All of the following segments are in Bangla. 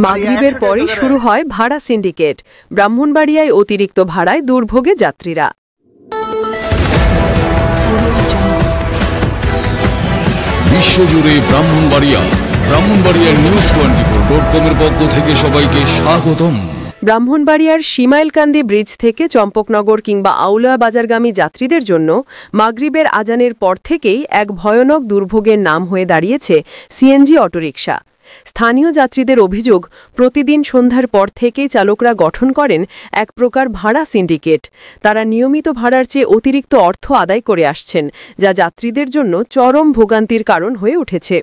মাগরিবের পরই শুরু হয় ভাড়া সিন্ডিকেট। ব্রাহ্মণবাড়িয়ায় অতিরিক্ত ভাড়ায় দুর্ভোগে যাত্রীরা। বিশ্বজুড়ে ব্রাহ্মণবাড়িয়ার news24.com এর পক্ষ থেকে সবাইকে স্বাগতম। ব্রাহ্মণবাড়িয়ার শিমাইলকান্দি ব্রিজ থেকে চম্পকনগর কিংবা আউলিয়া বাজারগামী যাত্রীদের জন্য মাগরিবের আজানের পর থেকেই এক ভয়ানক দুর্ভোগের নাম হয়ে দাঁড়িয়েছে সিএনজি অটোরিকশা। স্থানীয় যাত্রীদের অভিযোগ, প্রতিদিন সন্ধ্যার পর থেকেই চালকরা গঠন করেন এক প্রকার ভাড়া সিন্ডিকেট। তারা নিয়মিত ভাড়ার চেয়ে অতিরিক্ত অর্থ আদায় করে আসছেন, যা যাত্রীদের জন্য চরম ভোগান্তির কারণ হয়ে উঠেছে।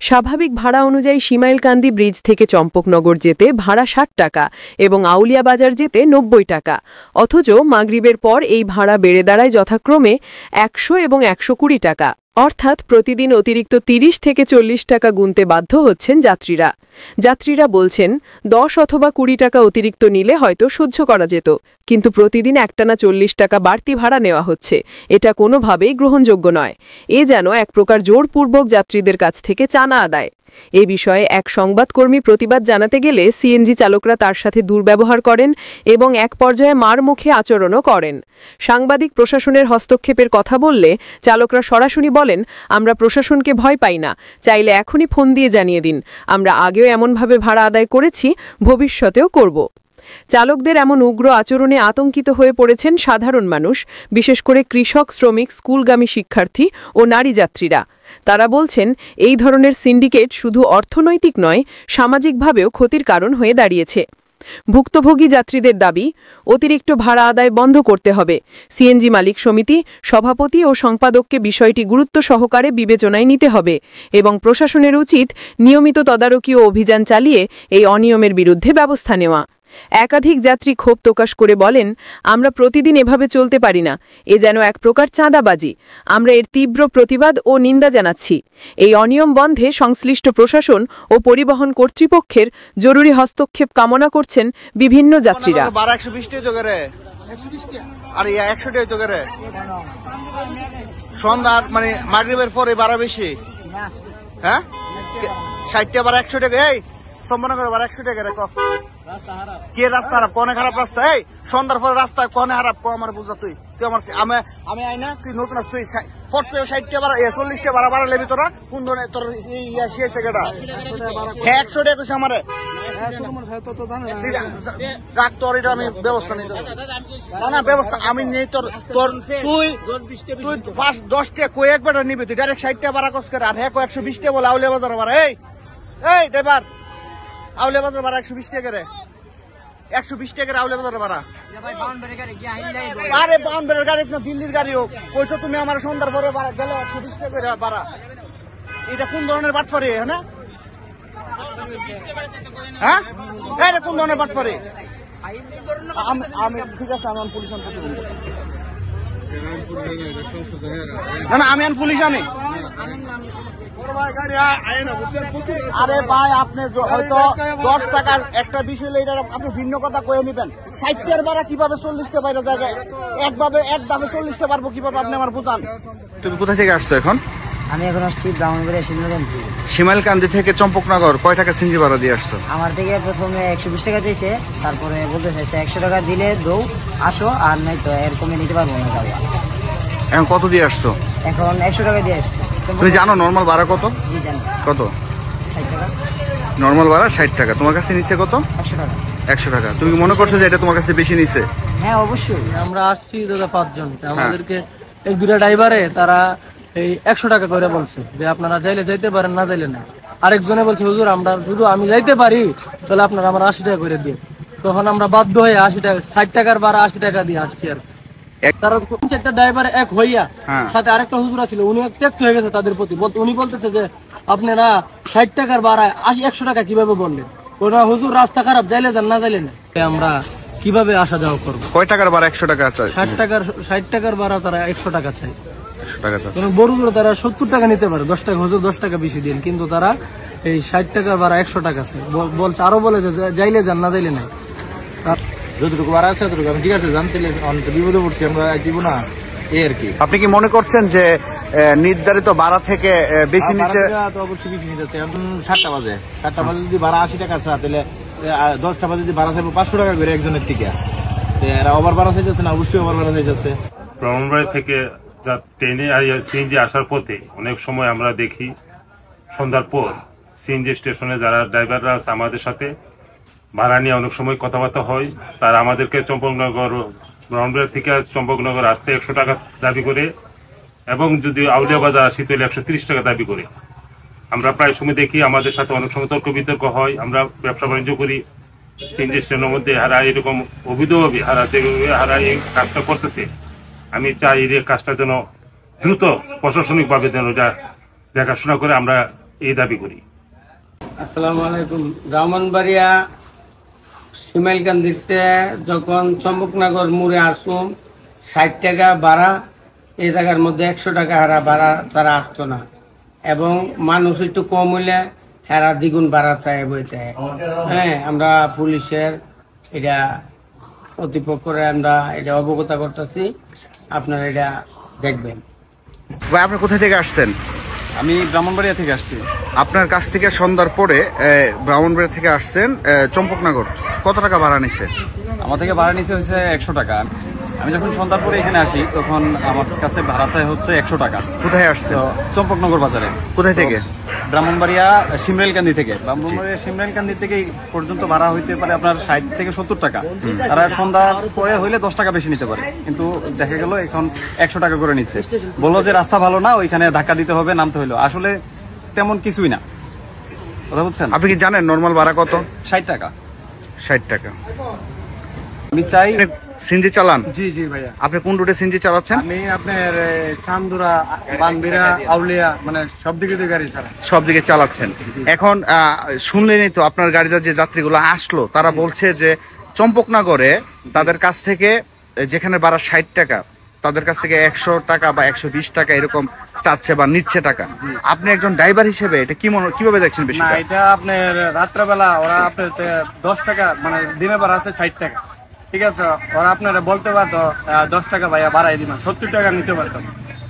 স্বাভাবিক ভাড়া অনুযায়ী শিমাইলকান্দি ব্রিজ থেকে চম্পকনগর যেতে ভাড়া ৬০ টাকা এবং আউলিয়া বাজার যেতে ৯০ টাকা। অথচ মাগরিবের পর এই ভাড়া বেড়ে দাঁড়ায় যথাক্রমে ১০০ এবং ১২০ টাকা। অর্থাৎ প্রতিদিন অতিরিক্ত ৩০ থেকে ৪০ টাকা গুনতে বাধ্য হচ্ছেন যাত্রীরা বলছেন ১০ অথবা ২০ টাকা অতিরিক্ত নিলে হয়তো সহ্য করা যেত, কিন্তু প্রতিদিন একটানা ৪০ টাকা বাড়তি ভাড়া নেওয়া হচ্ছে। এটা কোনোভাবেই গ্রহণযোগ্য নয়। এ যেন এক প্রকার জোরপূর্বক যাত্রীদের কাছ থেকে চাঁদা আদায়। এ বিষয়ে এক সংবাদকর্মী প্রতিবাদ জানাতে গেলে সিএনজি চালকরা তার সাথে দুর্ব্যবহার করেন এবং এক পর্যায়ে মার মুখে আচরণও করেন। সাংবাদিক প্রশাসনের হস্তক্ষেপের কথা বললে চালকরা সরাসরি বলেন, আমরা প্রশাসনকে ভয় পাই না, চাইলে এখনই ফোন দিয়ে জানিয়ে দিন। আমরা আগেও এমনভাবে ভাড়া আদায় করেছি, ভবিষ্যতেও করব। চালকদের এমন উগ্র আচরণে আতঙ্কিত হয়ে পড়েছেন সাধারণ মানুষ, বিশেষ করে কৃষক, শ্রমিক, স্কুলগামী শিক্ষার্থী ও নারী যাত্রীরা। তারা বলছেন, এই ধরনের সিন্ডিকেট শুধু অর্থনৈতিক নয়, সামাজিকভাবেও ক্ষতির কারণ হয়ে দাঁড়িয়েছে। ভুক্তভোগী যাত্রীদের দাবি, অতিরিক্ত ভাড়া আদায় বন্ধ করতে হবে। সিএনজি মালিক সমিতি, সভাপতি ও সম্পাদককে বিষয়টি গুরুত্ব সহকারে বিবেচনায় নিতে হবে এবং প্রশাসনের উচিত নিয়মিত তদারকি ও অভিযান চালিয়ে এই অনিয়মের বিরুদ্ধে ব্যবস্থা নেওয়া। একাধিক যাত্রী ক্ষোভ প্রকাশ করে বলেন, আমরা প্রতিদিন এভাবে চলতে পারি না, এ যেন এক প্রকার চাঁদাবাজি। আমরা এর তীব্র প্রতিবাদ ও নিন্দা জানাচ্ছি। এই অনিয়ম বন্ধে সংশ্লিষ্ট প্রশাসন ও পরিবহন কর্তৃপক্ষের জরুরি হস্তক্ষেপ কামনা করছেন বিভিন্ন যাত্রীরা। সন্ধ্যার মানে মাগরিবের পরে ভাড়া বেশি, হ্যাঁ ৬০ টাকা ১০০ টাকা। এই সম্পন্ন ভাড়া ১০০ টাকা রে কে রাস্তা খারাপ, কনে খারাপ রাস্তা? এই সন্ধ্যার পরে রাস্তা কনে খারাপ আমার বুঝা? তুই আমি আই না, তুই নতুন তুই ফট করে ৬০ টাকা ৪০ টাকা ভাড়া ভাড়া লেবি তোরা? কোন ধরনের তোর শিয়েছে কেটা? ১০০ টাকা কইছে আমারে রাখ, তোর এটা আমি ব্যবস্থা নিতে না ব্যবস্থা আমি নেই। তোর তুই ফার্স্ট ১০ টাকা কই একবার নিবি, তুই ডাইরেক্ট ৬০ টাকা ভাড়া কস করে। আর হ্যাঁ ১২০ টাকা বলে আউলিয়া বাজার ভাড়া। এই ড্রাইভার, আউলিয়া বাজার ভাড়া ১২০ টাকা রে, ১২০ টাকা আউলিয়া বাজার ভাড়া। আরে বাউন্ডারের গাড়ি না দিল্লির গাড়ি হোক, কইছো তুমি আমার সন্ধ্যার পরে গেলে ১২০ টাকা ভাড়া। এটা কোন ধরনের বাটফারি? হ্যাঁ এটা কোন ধরনের বাটফারি? আমি ঠিক আছে, আমি পুলিশ না, আমি পুলিশ আনি। আরে ভাই, আপনি হয়তো ১০ টাকার একটা বিষয় এটা আপনি ভিন্ন কথা কয়ে নিবেন। ৬০ টাকার ভাড়া কিভাবে ৪০টা বাইরে জায়গায় একভাবে এক দামে ৪০টা পারবো কিভাবে? আপনি আমার বুঝান। তুমি কোথা থেকে আসছো এখন? আমি এখন আসছি ব্রাহ্মণবাড়িয়া শিমাইলকান্দি। শিমাইলকান্দি থেকে চম্পকনগর কয় টাকা সিএনজি ভাড়া দিয়ে আসতো? আমার থেকে প্রথমে ১২০ টাকা দিয়েছে, তারপরে বলতে চাইছে ১০০ টাকা দিলে দৌ আসো, আর নাই তো এর কমে নিতে পারবো না। এখন কত দিয়ে আসছো? এখন ১০০ টাকা দিয়ে আসছি। তুমি জানো নর্মাল ভাড়া কত? জি জানি। কত? ৬০ টাকা নর্মাল ভাড়া ৬০ টাকা। তোমার কাছে নিচ্ছে কত? ১০০ টাকা। ১০০ টাকা। তুমি মনে করছো যে এটা তোমার কাছে বেশি নিছে? হ্যাঁ অবশ্যই। আমরা আসছি দাদা ৫ জন, আমাদেরকে এক দুটা ড্রাইভারে তারা এই ১০০ টাকা করে বলছে যে আপনারা চাইলে যাইতে পারেন, না চাইলে না। আরেকজনে বলছে, হুজুর আমরা শুধু আমি যাইতে পারি, তাহলে আপনারা আমার ৮০ টাকা করে দিন। তখন আমরা বাধ্য হয়ে ৮০ টাকা ৬০ টাকার ভাড়া ৮০ টাকা দিয়ে আসছি। আর তারা একটা ড্রাইভার এক হইয়া সাথে আরেকটা হুজুর ছিল, উনি ত্যাক্ত হয়ে গেছে তাদের প্রতি। উনি বলতেছে যে আপনারা ৬০ টাকার ভাড়া ১০০ টাকা কিভাবে বললেন? ওরা হুজুর রাস্তা খারাপ, যাইলে যান, না যাইলে না। আমরা কিভাবে আসা যাওয়া করবো? কয় টাকার ভাড়া? ১০০ টাকা চাই। ৬০ টাকার ভাড়া তারা ১০০ টাকা চাই। ১০০ টাকা চাই। বড়গুলো তারা ৭০ টাকা নিতে পারে, 10 টাকা হুজুর 10 টাকা বেশি দিন, কিন্তু তারা এই ৬০ টাকার ভাড়া ১০০ টাকা চাই বলছে। আরো বলে যে যাইলে যান, না যাইলে নাই। যতটুকু ভাড়া আছে ততটুকু আমি ঠিক আছে জানতে বিপদে পড়ছি, আমরা দিব না এই আর কি। আপনি কি মনে করছেন যে নির্ধারিত ভাড়া থেকে বেশি নিচে তো অবশ্যই বেশি নিতেছে। এখন 7টা বাজে যদি ভাড়া 80 টাকা আছে, তাহলে 10টা বাজে যদি ভাড়া থাকবে 500 টাকা করে একজনের থেকে, এরা ওভার ভাড়া চাইতেছে না, অবশ্যই ওভার ভাড়া চাইতেছে। ব্রাহ্মণবাড়ি থেকে ট্রেনে সিএনজি আসার পথে অনেক সময় আমরা দেখি সন্ধ্যার পর সিএনজি স্টেশনে যারা ড্রাইভাররা আছে আমাদের সাথে ভাড়া নিয়ে অনেক সময় কথাবার্তা হয়। তারা আমাদেরকে চম্পকনগর, ব্রাহ্মণবাড়ি থেকে চম্পকনগর আসতে 100 টাকা দাবি করে, এবং যদি আউলিয়া বাজার আসি তাহলে 130 টাকা দাবি করে। আমরা প্রায় সময় দেখি আমাদের সাথে অনেক সময় তর্ক বিতর্ক হয়। আমরা ব্যবসা বাণিজ্য করি, সিএনজি স্টেশনের মধ্যে হারা এরকম অবৈধভাবে হারা এই কাজটা করতেছে। আমি চাই এই কাজটা যেন দ্রুত প্রশাসনিকভাবে যেন দেখাশোনা করে, আমরা এই দাবি করি। আসসালামু আলাইকুম। ব্রাহ্মণবাড়িয়া শিমাইলকান্দিতে যখন চম্পকনগর মোড়ে আসুম 60 টাকা ভাড়া, এই জায়গার মধ্যে 100 টাকা হারা ভাড়া তারা আসতো না, এবং মানুষ একটু কম হইলে হেরা দ্বিগুণ ভাড়া চায় বইতে। হ্যাঁ, আমরা পুলিশের এটা কর্তৃপক্ষরে আমরা এটা অবগত করতেছি, আপনারা এটা দেখবেন। ভাই আপনি কোথা থেকে আসছেন? আমি ব্রাহ্মণবাড়িয়া থেকে আসছি। আপনার কাছ থেকে সন্ধ্যার পরে ব্রাহ্মণবাড়িয়া থেকে আসছেন চম্পকনগর, কত টাকা ভাড়া নিচ্ছে? আমার থেকে ভাড়া নিচে হচ্ছে 100 টাকা। আমি যখন সন্ধ্যার পরে এখানে আসি তখন আমার কাছে ভাড়া চাই হচ্ছে 100 টাকা। কোথায় আসছে? চম্পকনগর বাজারে। কোথায় থেকে? ব্রাহ্মণবাড়িয়া শিমরাইলকান্দি থেকে। ব্রাহ্মণবাড়িয়া শিমরাইলকান্দি থেকে পর্যন্ত ভাড়া হইতে পারে আপনার 60 থেকে 70 টাকা। তারা সন্ধ্যার পরে হইলে 10 টাকা বেশি নিতে পারে, কিন্তু দেখা গেল এখন 100 টাকা করে নিচ্ছে। বললো যে রাস্তা ভালো না, ওইখানে ধাক্কা দিতে হবে, নামতে হইলো। আসলে তেমন কিছুই না, কথা বলছেন। আপনি কি জানেন নর্মাল ভাড়া কত? 60 টাকা। 60 টাকা। আমি চাই সিএনজি চালান? জি ভাইয়া। আপনি কোন রুটে সিএনজি চালাচ্ছেন? আমি আপনার চান্দুরা, বানবিরা, আউলিয়া, মানে সব দিকে গাড়ি চালাই। সব দিকে চালাচ্ছেন। এখন শুনলেনই তো আপনার গাড়িতে যে যাত্রীগুলো আসলো, তারা বলছে যে চম্পকনগরে তাদের কাছ থেকে যেখানে ভাড়া 60 টাকা, তাদের কাছ থেকে 100 টাকা বা 120 টাকা এরকম চাচ্ছে বা নিচ্ছে টাকা। আপনি একজন ড্রাইভার হিসেবে এটা কিভাবে দেখছেন বিষয়টা? না, এটা আপনার রাত্রেবেলা ওরা আপনার 10 টাকা, মানে দিনের ভাড়া আছে 60 টাকা, ঠিক আছে। ওরা আপনারা বলতে পারতো 10 টাকা ভাইয়া বাড়াই দিবেন, 70 টাকা নিতে পারতাম,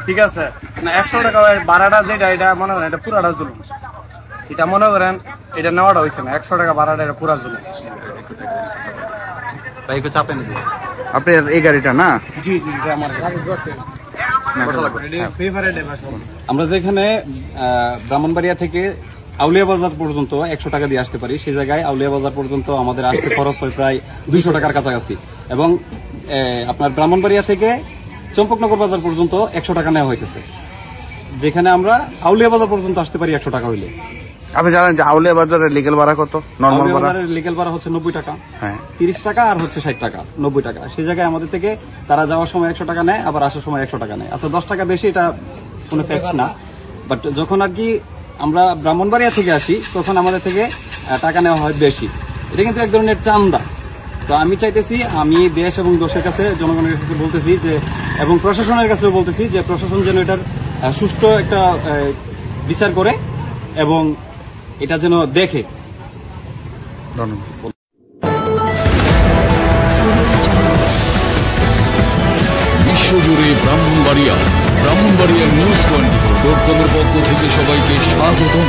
ঠিক আছে না। 100 টাকা ভাড়াটা যেটা, এটা মনে করেন এটা পুরাটা জুলুম। এটা মনে করেন এটা নেওয়াটা হয়েছে না, 100 টাকা ভাড়াটা এটা পুরা জুলুম। চাপেন আপনার এই গাড়িটা না? জি আমার। আমরা যেখানে ব্রাহ্মণবাড়িয়া থেকে আউলিয়া বাজার পর্যন্ত 100 টাকা দিয়ে আসতে পারি, সেই জায়গায় আউলিয়া বাজার পর্যন্ত আমাদের আসতে খরচ হয় প্রায় 200 টাকার কাছাকাছি। এবং আপনার ব্রাহ্মণবাড়িয়া থেকে চম্পকনগর বাজার পর্যন্ত 100 টাকা নেওয়া হইতেছে, যেখানে আমরা আউলিয়া বাজার পর্যন্ত আসতে পারি 100 টাকা হইলে। আপনি জানেন যে আউলিয়া বাজারের লিগ্যাল ভাড়া কত? নরমাল ভাড়া লিগ্যাল ভাড়া হচ্ছে 90 টাকা। হ্যাঁ, 30 টাকা আর হচ্ছে 60 টাকা, 90 টাকা। সেই জায়গায় আমাদের থেকে তারা যাওয়ার সময় 100 টাকা নেয়, আবার আসার সময় 100 টাকা নেয়। আচ্ছা, 10 টাকা বেশি, এটা কোনো ফ্যাক্ট না, বাট যখন আর কি আমরা ব্রাহ্মণবাড়িয়া থেকে আসি তখন আমাদের থেকে টাকা নেওয়া হয় বেশি। এটা কিন্তু এক ধরনের চান্দা। তো আমি চাইতেছি, আমি দেশ এবং দেশের কাছে, জনগণের কাছে বলতেছি যে, এবং প্রশাসনের কাছেও বলতেছি যে প্রশাসন যেন এটার সুষ্ঠু একটা বিচার করে এবং এটা যেন দেখে। বিশ্বজুড়ে ব্রাহ্মণবাড়িয়ার নিউজ 24.com পক্ষ থেকে সবাইকে স্বাগতম।